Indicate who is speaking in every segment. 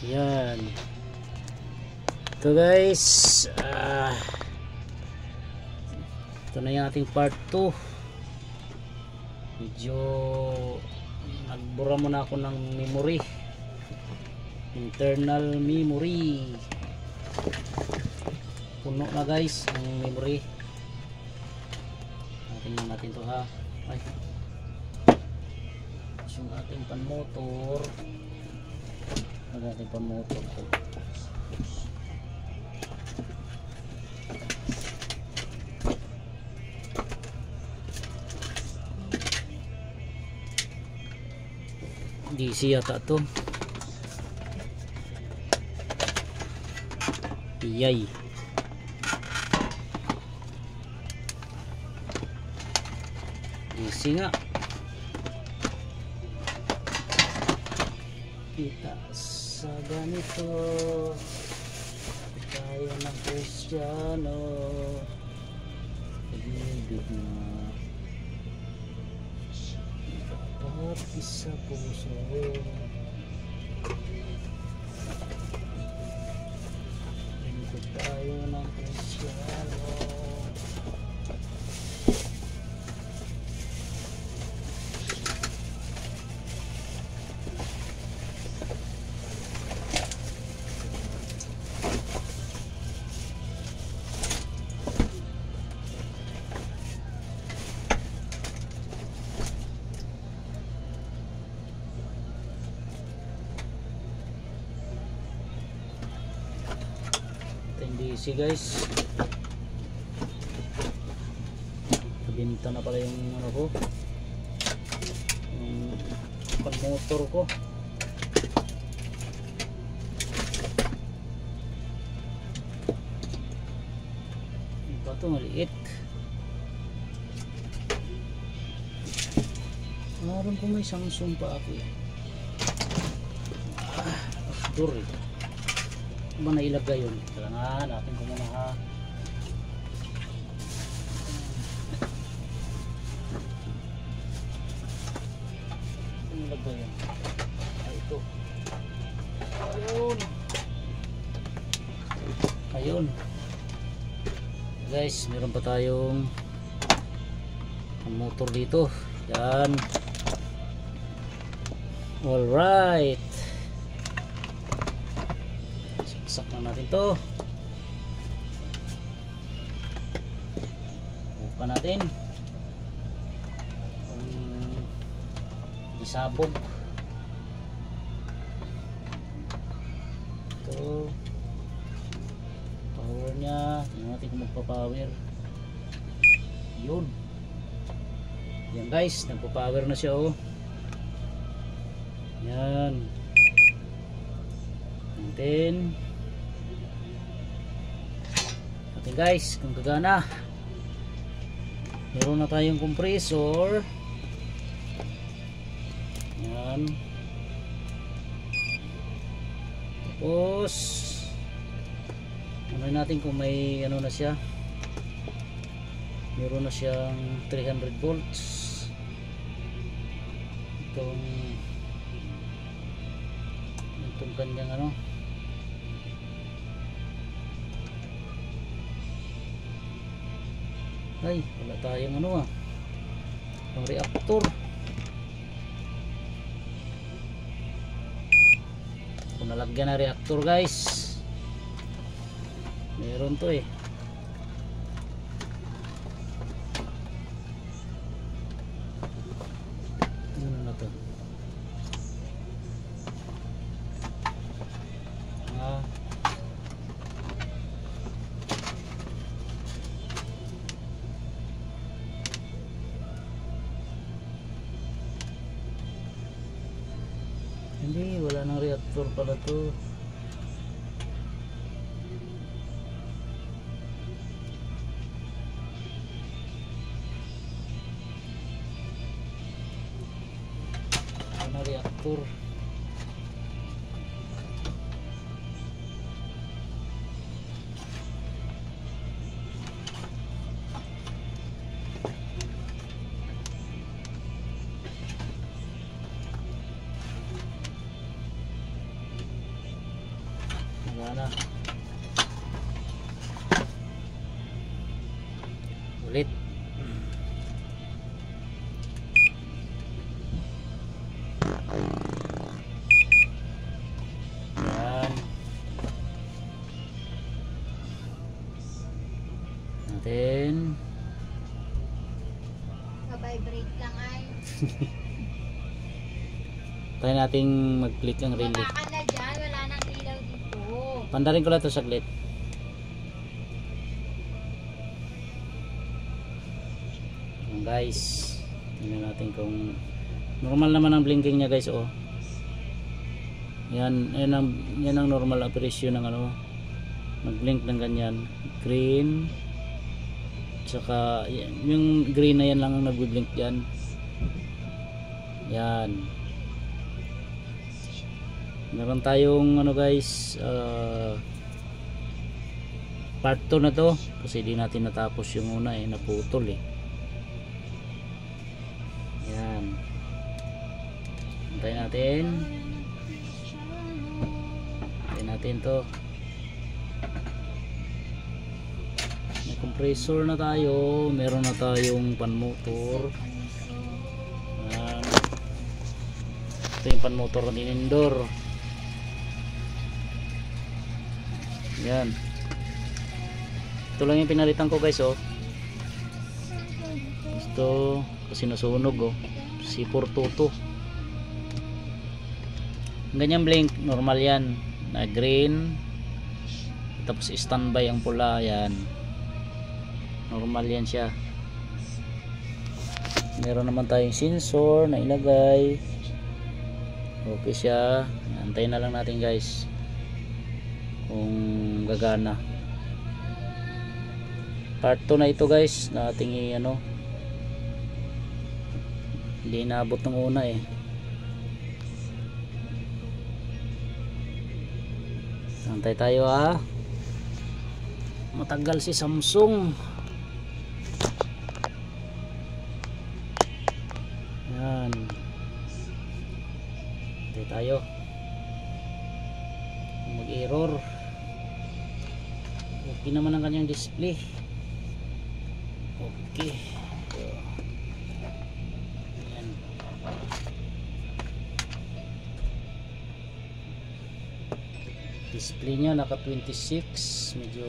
Speaker 1: Yan. Ito guys, ito na yung ating part 2. Medyo nagbura muna ako ng memory, internal memory. Puno na guys ang memory. Tingnan natin to ha. Ay, yung ating pan motor, ang ating pan motor to. DC yata to. Iyay. DC nga. Kita sa ganito tayo ng Kristiyano, pag-ibig na dapat isa puso. Lingkod tayo ng Kristiyano. DC guys, nabinta na pala yung ano ko, yung pan motor ko. Ito ito maliit. Meron ko may Samsung pa ako eh. Dur eh. Ba na ilagay yun? Kailangan natin ko muna ha. Ito ilagay yun. Ay, ito. Ayun. Ayun. Guys, meron pa tayong motor dito. Yan. Alright. Saksak na natin to. Buka natin. Isabog. Ito. Power nya. Tingnan natin kung magpa-power. Yun. Yan guys. Nagpa-power na siya oh. Yan. Natin. Guys, kung gagana, meron na tayong compressor. Yan. Tapos ano natin kung may ano na siya, meron na siyang 300 volts. Itong kanyang ano, ay wala tayong ano ang reactor. Kung nalagyan na reactor guys, meron to eh. Ano na to? Hindi, wala nang reactor pala to. Wala nang reactor. gumagana. Ulit. Yan. Natin.
Speaker 2: Ka-vibrate lang ay.
Speaker 1: Try nating mag-click ang relay.
Speaker 2: Baba ka na dyan, wala nang ilaw dito.
Speaker 1: Pandarin ko lang ito saglit. Ayan guys, tingnan natin kung normal naman ang blinking niya guys. Oh, yan ang normal operation ng ano, mag-blink ng ganyan, green, tsaka yung green na yan lang ang nagbi-blink dyan. Yan, meron tayong ano guys, part 2 na to kasi di natin natapos yung una eh, naputol eh. Yan, antayin natin to. May compressor na tayo, meron na tayong pan motor. Yan, ito yung pan motor na indoor. Yan, ito lang yung pinalitan ko guys. Oh, ito kasi nasunog. Oh, C422. Ganyan blink, normal yan na green, tapos standby ang pula. Yan, normal yan siya. Meron naman tayong sensor na ilagay. Okay siya. Antayin na lang natin guys kung gagana. Part 2 na ito guys na ating ano, hindi inaabot ng una eh. Antay tayo ah, matagal si Samsung. Yan, antay tayo mag-error. Okay naman ang kanyang display. Okay, yan. Display nya naka 26, medyo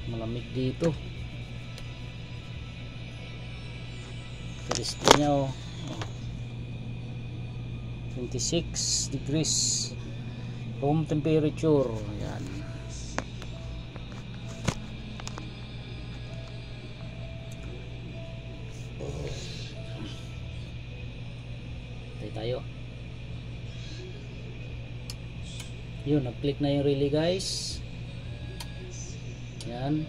Speaker 1: malamig dito sa display nya. Oh, 26 degrees room temperature. Yan, tayo. Yun, nag-click na yung relay guys. Yan,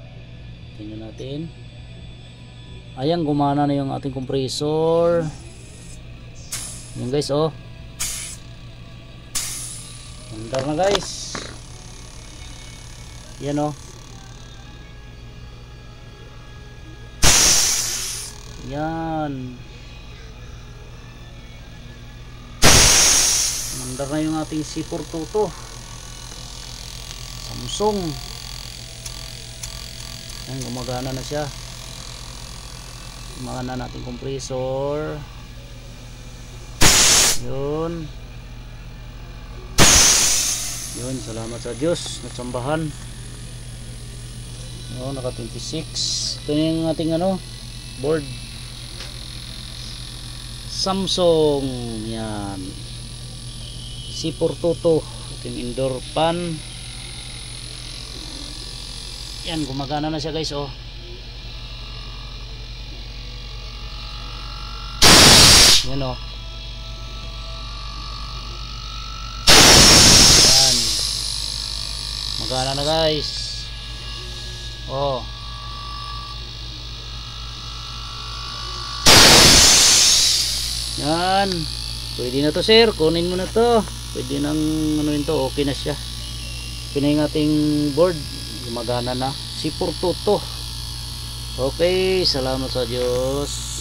Speaker 1: tingnan natin. Ayan, gumana na yung ating compressor. Yan guys. Oh, andar na guys. Yan oh. Yan, andar na yung ating C422 Samsung. Ayan, gumagana na siya. Gumagana natin compressor. Yun, salamat sa Diyos, natsambahan. Yun, naka 26. Ito yung ating ano, board Samsung. Yan, C422, ating indoor pan. Yan, gumagana na siya guys. Oh, yan oh. Yan, magana na guys. Oh, yan, pwede na to sir, kunin mo na to. Pwede nang ano yun to, okay na siya. Okay na yung ating board, gumagana na. C422. Okay, salamat sa Diyos.